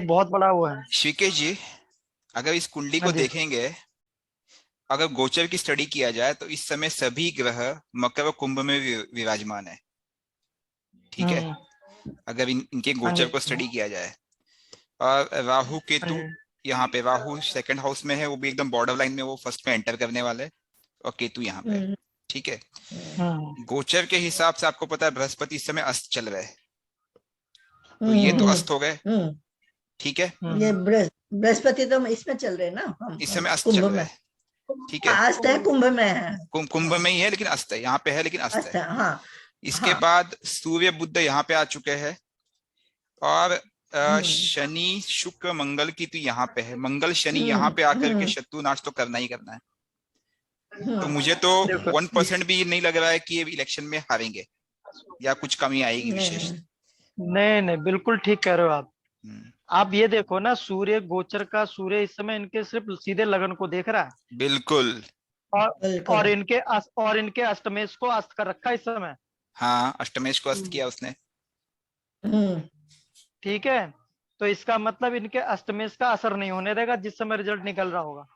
बहुत बड़ा वो है। श्रीकेश जी, अगर इस कुंडली हाँ को जी। देखेंगे, अगर गोचर की स्टडी किया जाए तो इस समय सभी ग्रह मकर और कुंभ में विराजमान है। ठीक है, हम्म। अगर इनके हाँ जी। गोचर को स्टडी किया जाए। और राहु हाँ केतु, जी। यहाँ पे राहु सेकंड हाउस में है, वो भी एकदम बॉर्डर लाइन में, वो फर्स्ट में एंटर करने वाले है। और केतु यहाँ पे है। हम्म, ठीक है, हम्म। गोचर के हिसाब से आपको पता है बृहस्पति इस समय अस्त चल रहे हैं, तो ये तो हम्म, अस्त हो गए। हम्म। ठीक है, ये बृहस्पति तो इसमें चल रहे हैं ना, इस समय अस्त कुंभ चल रहे में। हैं। ठीक है, अस्त है, कुंभ में है। कुंभ में ही है लेकिन अस्त है, यहाँ पे है लेकिन अस्त अस्त है। है, हाँ। इसके हाँ। बाद सूर्य बुध यहाँ पे आ चुके हैं। और हम्म, शनि शुक्र मंगल की तो यहाँ पे है, मंगल शनि यहाँ हम्म, पे आकर के शत्रु नाश तो करना ही करना है। तो हम्म। मुझे तो देखो 1% भी नहीं लग रहा है कि ये इलेक्शन में हारेंगे या कुछ कमी आएगी विशेष। नहीं, नहीं नहीं, बिल्कुल ठीक कह रहे हो आप। हम्म, आप ये देखो ना, सूर्य गोचर का सूर्य इस समय इनके सिर्फ सीधे लगन को देख रहा है। बिल्कुल। और बिल्कुल। और इनके अष्टमेश को अस्त कर रखा है इस समय। हाँ, अष्टमेश को अस्त किया उसने। हम्म। ठीक है, तो इसका मतलब इनके अष्टमेश का असर नहीं होने देगा जिस समय रिजल्ट निकल रहा होगा।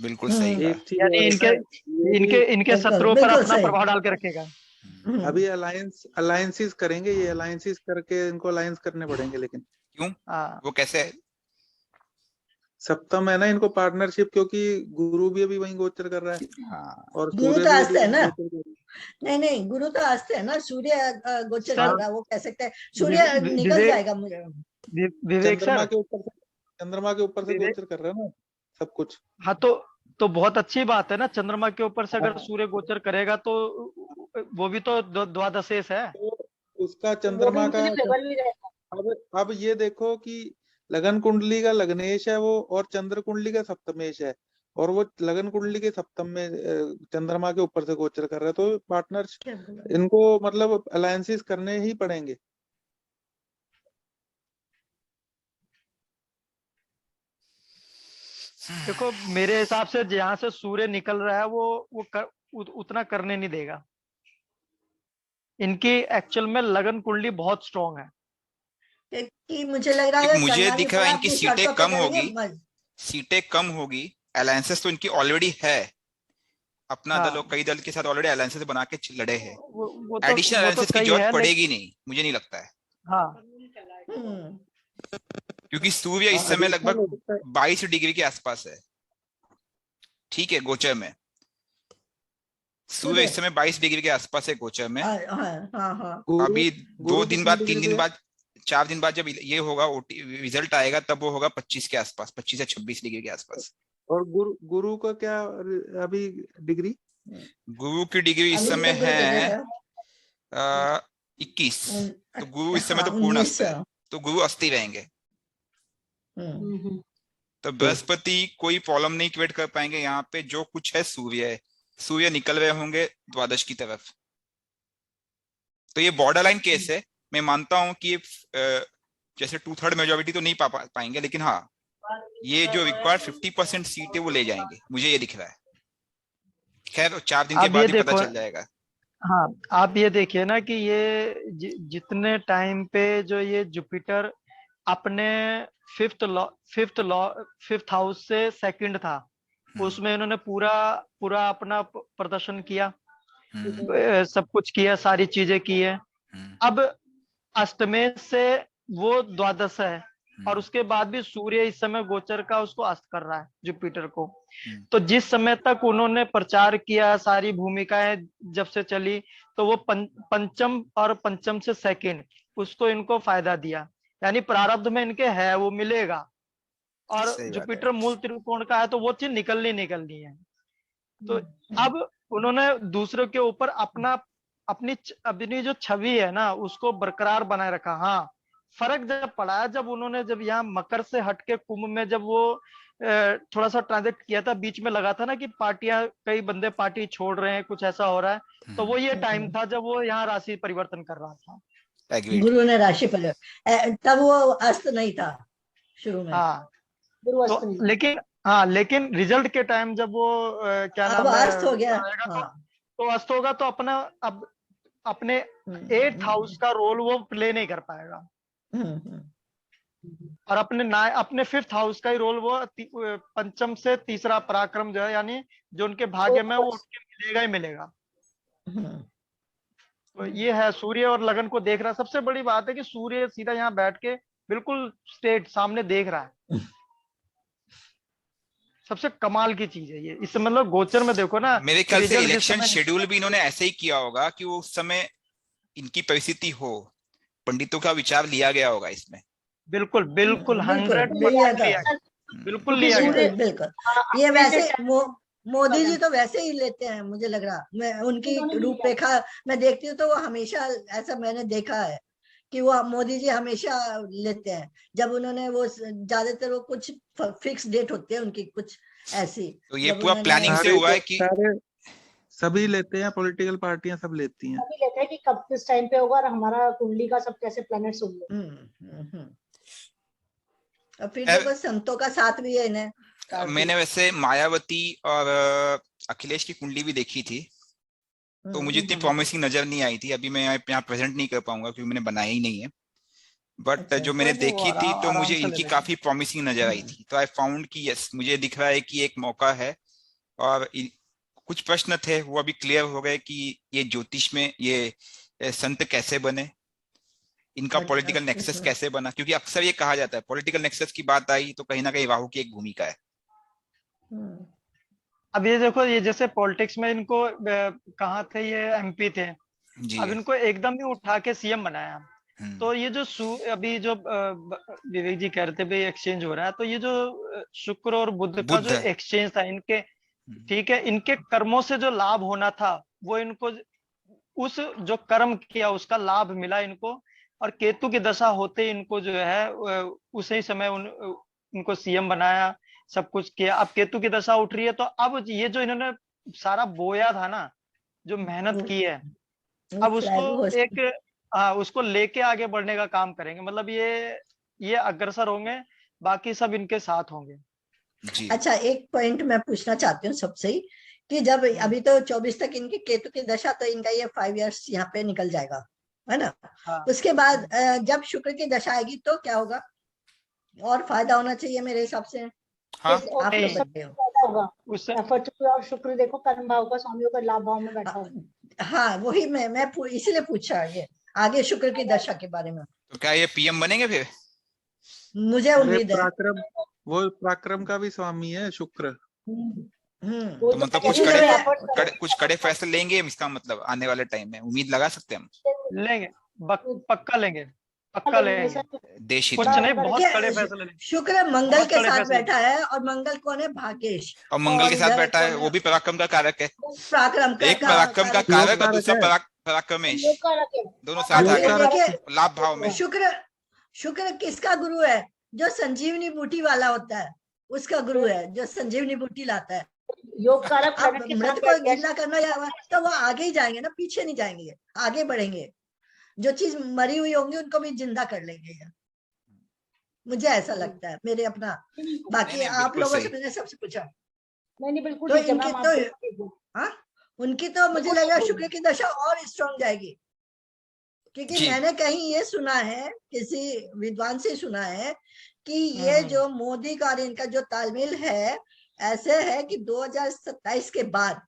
बिल्कुल सही कहा। एक चीज यानी और है इनके ना, ये भी इनके इनके बिल्कुल शत्रुओं पर बिल्कुल अपना सही। प्रभाव डाल के रखेगा। अभी अलायंसेस करेंगे, ये अलायंसेस करके इनको अलायंस करने पड़ेंगे। लेकिन क्यों, हाँ। वो कैसे है? सप्तम है ना इनको पार्टनरशिप, क्योंकि गुरु भी अभी वहीं गोचर कर रहा है हाँ, और गुरु सूर्य तो भी अस्त अभी है वहीं ना। गोचर कर रहा नहीं नहीं, गुरु तो अस्त है ना, सूर्य गोचर कर सर, रहा है, वो कह सकते हैं सूर्य निकल विवेक, जाएगा मुझे। विवेक सर, चंद्रमा के ऊपर से विवेक। गोचर कर रहा है ना सब कुछ। हाँ, तो बहुत अच्छी बात है ना, चंद्रमा के ऊपर से अगर सूर्य गोचर करेगा तो वो भी तो द्वादशेष है। तो उसका तो वो भी चंद्रमा का उसी लेवल में रहेगा। अब ये देखो कि लगन कुंडली का लग्नेश है वो, और चंद्र कुंडली का सप्तमेश है, और वो लगन कुंडली के सप्तम में चंद्रमा के ऊपर से गोचर कर रहा है। तो पार्टनर्स इनको मतलब अलायंसेस करने ही पड़ेंगे। देखो, मेरे हिसाब से जहां से सूर्य निकल रहा है उतना करने नहीं देगा। इनकी एक्चुअल में लगन कुंडली बहुत स्ट्रांग है। क्योंकि मुझे लग रहा क्योंकि है मुझे करना नहीं दिख रहा है पड़ा, इनकी अपनी सीटें शर्तों पे कम करेंगे होगी। सीटें कम होगी, अलायंसेस तो इनकी ऑलरेडी है। अपना दल और हाँ, कई दल के साथ ऑलरेडी अलायंसेस बना के लड़े हैं। एडिशनल वो तो अलायंसेस की सही जरूरत है, पड़ेगी लेकिन नहीं, मुझे नहीं लगता है। हाँ। हम्म। क्योंकि सूर्य हाँ, इस समय एडिशनल लगभग हो सकता है। 22 डिग्री के आसपास है। ठीक है, गोचर में सूर्य सूर्य। इस समय 22 डिग्री के आसपास है गोचर में। हाँ हाँ हाँ हाँ। गुरु अभी दो गुरु दिन कितने बाद, डिग्री 3 दिन पे है? बाद, 4 दिन बाद जब ये होगा, रिजल्ट आएगा, तब वो होगा 25 के आसपास, 25 या 26 डिग्री के आसपास। और गुरु का क्या अभी डिग्री? गुरु की डिग्री इस अभी समय तक कोई जगह है है। 21। तो गुरु इस समय हाँ, तो पूर्ण अस्त 19। है, तो गुरु अस्त ही रहेंगे। हम्म। तो बृहस्पति कोई प्रॉब्लम नहीं क्रिएट कर पाएंगे यहाँ पे। जो कुछ है सूर्य है, सूर्य निकल रहे होंगे द्वादश की तरफ। तो ये बॉर्डर लाइन केस है। मैं मानता हूं कि ये जैसे 2/3 मेजोरिटी तो नहीं पाएंगे, लेकिन हाँ, ये जो रिक्वायर्ड 50% सीट है वो ले जाएंगे, मुझे ये दिख रहा है। खैर 4 दिन के आप ये बाद ही पता देखो। चल जाएगा। हाँ, आप ये देखिए ना कि ये जितने टाइम पे जो ये जुपिटर अपने फिफ्थ लॉ फिफ्थ हाउस से सेकंड था, हम्म, उसमें इन्होंने पूरा पूरा अपना प्रदर्शन किया। हम्म, सब कुछ किया, सारी चीजें की है। हम्म, अब अष्टमेश से वो द्वादश है, और हम्म, उसके बाद भी सूर्य इस समय गोचर का उसको अस्त कर रहा है, जुपिटर को। हम्म, तो जिस समय तक उन्होंने प्रचार किया, सारी भूमिकाएं जब से चली, तो वो पंचम और पंचम से सेकंड, उसको इनको फायदा दिया। यानी प्रारब्ध में इनके है, वो मिलेगा। और सही बात है। जुपिटर मूल त्रिकोण का है, तो वो चीज निकलनी है। तो अब उन्होंने दूसरों के ऊपर अपनी अपनी जो छवि है ना, उसको बरकरार बनाए रखा। हाँ, फर्क जब पड़ा है, जब यहाँ मकर से हटके कुंभ में जब वो थोड़ा सा ट्रांजेक्ट किया था, बीच में लगा था ना कि पार्टियां, कई बंदे पार्टी छोड़ रहे हैं, कुछ ऐसा हो रहा है। तो वो ये टाइम था जब वो यहाँ राशि परिवर्तन कर रहा था। एग्रीड। गुरु ने राशि पर तब वो अस्त नहीं था शुरू में। हाँ, गुरु तो अस्त नहीं था। लेकिन रिजल्ट के टाइम जब वो क्या अब नाम है अस्त हो गया। आएगा, हाँ। तो अस्त होगा, तो अपना अब अपने हम्म, 8th हाउस का रोल वो प्ले नहीं कर पाएगा। हम्म, हम्म। और अपने 5th हाउस का ही रोल वो पंचम से तीसरा पराक्रम जो है, यानी जो उनके भाग्य में वो उनके मिलेगा ही मिलेगा। तो ये है सूर्य और लगन को देख रहा। सबसे बड़ी बात है कि सूर्य सीधा यहाँ बैठ के बिल्कुल स्ट्रेट सामने देख रहा है। सबसे कमाल की चीज है ये। इस मतलब गोचर में देखो ना, मेरे ख्याल से रिजल्ट जिस इलेक्शन समय शेड्यूल भी इन्होंने ऐसे ही किया होगा कि वो उस समय इनकी परिस्थिति हो, पंडितों का विचार लिया गया होगा इसमें। बिल्कुल बिल्कुल बिल्कुल 100% लिया था। लिया गया, बिल्कुल क्योंकि लिया गया। सूर्य बिल्कुल हाँ, ये अभी वैसे के मोदी जी तो वैसे ही लेते हैं, मुझे लग रहा। मैं उनकी उन्होंने लिया। रूपरेखा मैं देखती हूँ तो वो हमेशा ऐसा मैंने देखा है कि वो मोदी जी हमेशा लेते हैं। जब उन्होंने वो ज्यादातर वो कुछ फिक्स डेट होती है उनकी कुछ ऐसी, तो ये जब पूरा उन्होंने प्लानिंग से सारे हुआ है कि सारे सभी लेते हैं, पॉलिटिकल पार्टियां सब लेती हैं। अभी लेते हैं कि कब किस टाइम पे होगा और हमारा कुंडली का सब कैसे प्लैनेट्स होंगे। और फिर देखो संतों का साथ भी है इन्हें काफी। मैंने वैसे मायावती और अखिलेश की कुंडली भी देखी थी, तो मुझे इतनी प्रॉमिसिंग नजर नहीं आई थी। अभी मैं यहाँ प्रेजेंट नहीं कर पाऊंगा क्योंकि मैंने बनाया ही नहीं है, बट अच्छा। जो मैंने कोई नहीं, वो देखी थी तो आराम मुझे से ले इनकी लेंगे। काफी प्रॉमिसिंग नजर आई थी। तो आई फाउंड कि यस, मुझे दिख रहा है कि एक मौका है। और कुछ प्रश्न थे वो अभी क्लियर हो गए कि ये ज्योतिष में ये संत कैसे बने, इनका पॉलिटिकल नेक्सस कैसे बना। क्योंकि अक्सर ये कहा जाता है पॉलिटिकल नेक्सस की बात आई तो कहीं ना कहीं राहु की एक भूमिका है। अब ये देखो, ये जैसे पॉलिटिक्स में इनको कहाँ थे, ये एमपी थे, जी। अब इनको एकदम ही उठा के सीएम बनाया। तो ये जो अभी जो विवेक जी कह रहे थे भाई एक्सचेंज हो रहा है, तो ये जो शुक्र और बुध का जो एक्सचेंज था इनके, ठीक है, इनके कर्मों से जो लाभ होना था वो इनको उस जो कर्म किया उसका लाभ मिला इनको। और केतु की दशा होते इनको जो है उसी समय इनको सीएम बनाया, सब कुछ किया। अब केतु की दशा उठ रही है, तो अब ये जो इन्होंने सारा बोया था ना, जो मेहनत की है, अब उसको एक उसको लेके आगे बढ़ने का काम करेंगे। मतलब ये अग्रसर होंगे, बाकी सब इनके साथ होंगे। जी। अच्छा, एक पॉइंट मैं पूछना चाहती हूँ सबसे ही कि जब अभी तो 24 तक इनकी केतु की दशा, तो इनका ये 5 इयर्स यहाँ पे निकल जाएगा, है ना। हाँ। उसके बाद जब शुक्र की दशा आएगी तो क्या होगा? और फायदा होना चाहिए मेरे हिसाब से। हाँ, आप तो बच्चे हो। फायदा होगा उससे और शुक्र देखो कर्म भाव का, स्वामियों का लाभ भाव में बैठा होगा। हाँ वही मैं इसीलिए पूछा ये आगे शुक्र की दशा के बारे में। तो क्या ये पीएम बनेंगे फिर? मुझे अरे उम्मीद है। वो पराक्रम का भी स्वामी है शुक्र। तो मतलब कुछ कड़े फैसले लेंगे हम, इसका मतलब आने वाले टाइम में उम्मीद लगा सकते हैं हम? लेंगे, पक्का लेंगे, पक्का लेंगे। देश हित कुछ में। नहीं, बहुत कड़े फैसले लेंगे। शुक्र मंगल बहुत के कड़े साथ फैसले बैठा है, और मंगल कौन है? भाग्येश। और मंगल के साथ बैठा है, वो भी पराक्रम का कारक है। पराक्रम का एक पराक्रम का कारक और दूसरा पराक्रमेश, योग का रखे। दोनों साथ आ गए देखिए लाभ भाव में। शुक्र किसका गुरु है? जो संजीवनी बूटी वाला होता है उसका गुरु है, जो संजीवनी बूटी लाता है। योग कारक अब प्लैनेट के मृत साथ को बैठ गया। गिला करना या तो वो आगे ही जाएंगे ना, पीछे नहीं जाएंगे, आगे बढ़ेंगे। जो चीज मरी हुई होंगी उनको भी जिंदा कर लेंगे, मुझे ऐसा लगता है, मेरे अपना। बाकी नहीं, आप बिल्कुल लोगों से सही। मैंने सबसे पूछा नहीं बिल्कुल तो ठीक है इनकी मैम, तो आप हाँ उनकी तो मुझे लग रहा है शुक्र की दशा और स्ट्रांग जाएगी। क्योंकि जी। मैंने कहीं ये सुना है, किसी विद्वान से सुना है कि ये जो मोदी का और इनका जो तालमेल है ऐसे है कि 2027 के बाद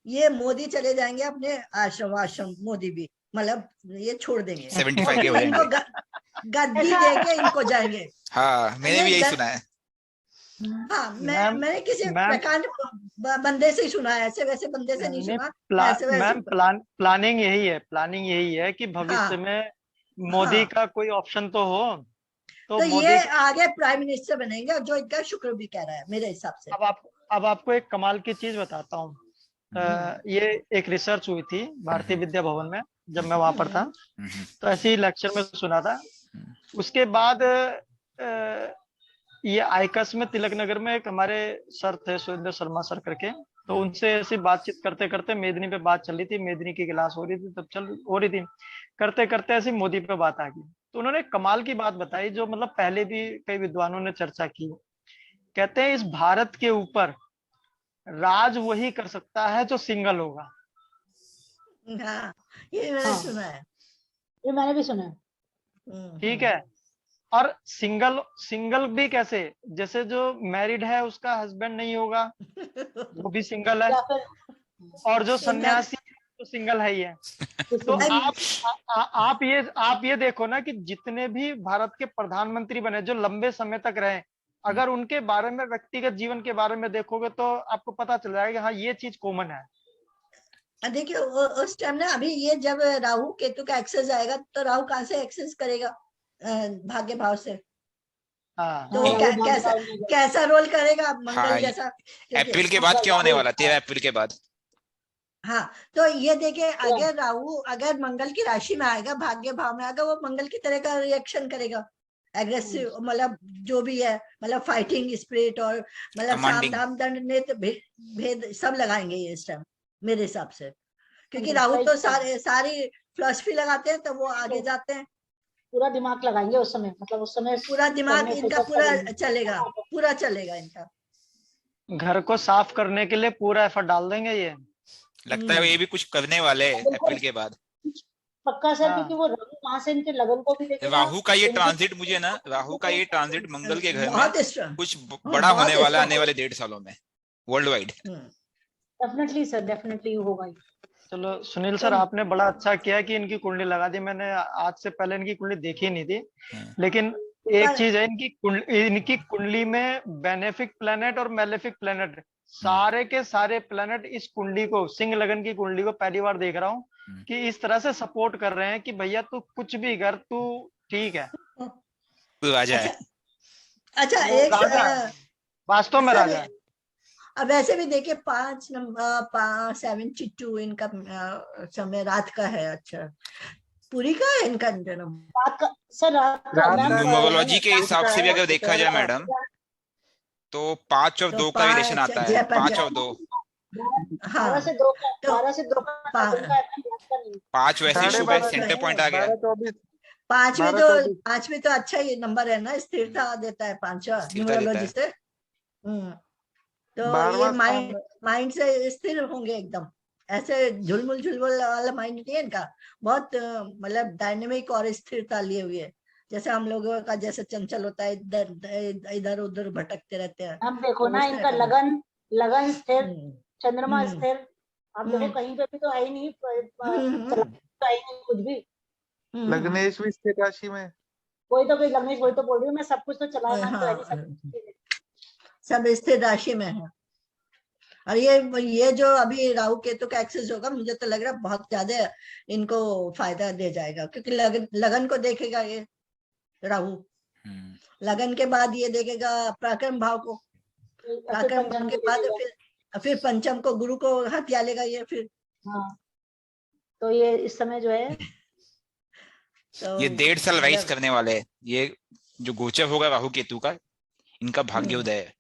ये मोदी चले जाएंगे अपने आश्रम मोदी भी, मतलब ये छोड़ देंगे 75 के हो इनको जाएंगे। गद्दी देके इनको जाएंगे। हाँ, मैंने भी यही सुना है। हाँ मैम मैंने किसी मैम प्रकांड बंदे से ही सुना है, ऐसे वैसे बंदे से नहीं सुना, ऐसे वैसे। मैम प्लानिंग यही है कि भविष्य हाँ में मोदी हाँ का कोई ऑप्शन तो हो, तो तो मोदी ये आगे प्राइम मिनिस्टर बनेंगे, जो इनका शुक्र भी कह रहा है मेरे हिसाब से। अब आपको एक कमाल की चीज बताता हूँ। ये एक रिसर्च हुई थी भारतीय विद्या भवन में, जब मैं वहां पर था, तो ऐसे ही लेक्चर में सुना था। उसके बाद ये आईकस में तिलक नगर में एक हमारे सर थे, सुरेंद्र शर्मा सर करके, तो उनसे ऐसी बातचीत करते करते मेदिनी पे बात चल रही थी, मेदिनी की क्लास हो रही थी, तब हो रही थी, करते करते ऐसी मोदी पे बात आ गई। तो उन्होंने कमाल की बात बताई, जो मतलब पहले भी कई विद्वानों ने चर्चा की। कहते हैं इस भारत के ऊपर राज वही कर सकता है जो सिंगल होगा। हाँ ये मैंने सुना है। ये मैंने भी सुना है। ठीक है, और सिंगल सिंगल भी कैसे, जैसे जो मैरिड है उसका हस्बैंड नहीं होगा वो भी सिंगल है, या फिर और जो सिंगल सन्यासी है तो सिंगल है ही है। तो नहीं, आप ये देखो ना कि जितने भी भारत के प्रधानमंत्री बने जो लंबे समय तक रहे, अगर उनके बारे में व्यक्तिगत जीवन के बारे में देखोगे तो आपको पता चल जाएगा कि हाँ ये चीज कॉमन है। देखिए उस टाइम ना, अभी ये जब राहु केतु का एक्सेस आएगा तो राहु कहाँ से एक्सेस करेगा? भाग्य भाव से। हाँ तो हाँ, वो राहु भाग्य कैसा भाव में जाएगा। कैसा रोल करेगा मंगल हाँ, जैसा? क्योंकि अप्रैल के बाद क्या होने वाला, 13 अप्रैल के बाद? हाँ, तो ये देखिए अगर राहु अगर मंगल की राशि में आएगा, भाग्य भाव में आएगा, वो मंगल की तरह का रिएक्शन करेगा, एग्रेसिव, मतलब जो भी है, मतलब फाइटिंग स्पिरिट, और मतलब साम कमांडिंग। दाम दंड नेत्र भेद सब लगाएंगे ये इस टाइम मेरे हिसाब से। क्योंकि राहु सही तो कहा। सारी फिलॉसफी लगाते हैं, तो वो आगे जाते हैं। पूरा दिमाग लगाएंगे उस समय, मतलब उस समय पूरा दिमाग सब में इनका focus पूरा करेंगे। चलेगा, पूरा चलेगा इनका। घर को साफ करने के लिए पूरा एफर्ट डाल देंगे ये। लगता है ये भी कुछ करने वाले हैं बिल्कुल अप्रैल के बाद। पक्का सर, हाँ। क्योंकि वो राहु वहां से इनके लगन को भी देखेगा। राहु का ये इनके ट्रांजिट, मुझे ना राहु का ये ट्रांजिट मंगल के घर में बहुत स्ट्रांग, कुछ हाँ, बड़ा बहुत होने वाला है स्ट्रांग। आने वाले 1.5 सालों में world wide. Definitely sir, definitely होगा ही। चलो सुनील सर, आपने बड़ा अच्छा किया कि इनकी कुंडली लगा दी। मैंने आज से पहले इनकी कुंडली देखी नहीं थी, लेकिन एक चीज है, इनकी कुंडली में बेनिफिक प्लेनेट और मेलेफिक प्लेनेट, सारे के सारे प्लेनेट इस कुंडली को, सिंह लगन की कुंडली को पहली बार देख रहा हूँ कि इस तरह से सपोर्ट कर रहे हैं कि भैया तू कुछ भी कर, तू ठीक है, तू राजा है। अच्छा अच्छा, वो एक राजा है, वास्तव में सर, राजा है। अब वैसे भी देखिए 5 नंबर 72 इनका समय रात का है। अच्छा, पूरी का है इनका जन्म? रात का सर, रात का रात मैम, का न्यूमरोलॉजी के रात हिसाब का से भी है, अगर देखा दोपहर जाए का। मैडम, तो 5 और तो 2 का रिलेशन 5 आता है, 5 और 2। 12 से 2 का, तो 12 से 2 का दिन का है मैम, रात का नहीं। 5 वैसे ही शुभ है, 12:30 सेंटर है, पॉइंट आ गया। 12:24। 5 में 12:24 तो 5 में तो अच्छा ये नंबर है ना, स्थिरता देता है 5 स्थिरता देता न्यूमरोलॉजी है। से। तो ये 12वां माइंड स्थान। माइंड से स्थिर होंगे एकदम, ऐसे झुलमुल झुलमुल वाला माइंड नहीं है इनका। बहुत मतलब डायनेमिक और स्थिरता लिए हुए है। जैसे हम लोगों का जैसे चंचल होता है, इधर इधर उधर भटकते रहते हैं, हम देखो तो ना, उस तरह इनका का लगन लगन स्थिर, हम्म, चंद्रमा हम्म, स्थिर। आप देखो हम्म, कहीं पे भी तो है ही नहीं, हम्म, चला तो है ही नहीं कुछ भी। लग्नेश भी स्थिर राशि में। वही तो कोई लग्नेश, वही तो बोल रही हूँ मैं, सब कुछ तो चलाना तो है नहीं, हाँ, सब। सब स्थिर राशि में है। और ये जो अभी राहु केतु का एक्सेस होगा, मुझे तो लग रहा है बहुत ज्यादा इनको फायदा दे जाएगा, क्योंकि लगन को देखेगा ये राहु। लगन के बाद ये देखेगा पराक्रम भाव को, फिर पराक्रम पंचम भाव के को बाद देखेगा। फिर पंचम को, गुरु को हथिया लेगा ये फिर। हाँ, तो ये इस समय जो है, तो ये 1.5 साल राइज मतलब करने वाले हैं। ये जो गोचर होगा राहु केतु का, इनका भाग्योदय है।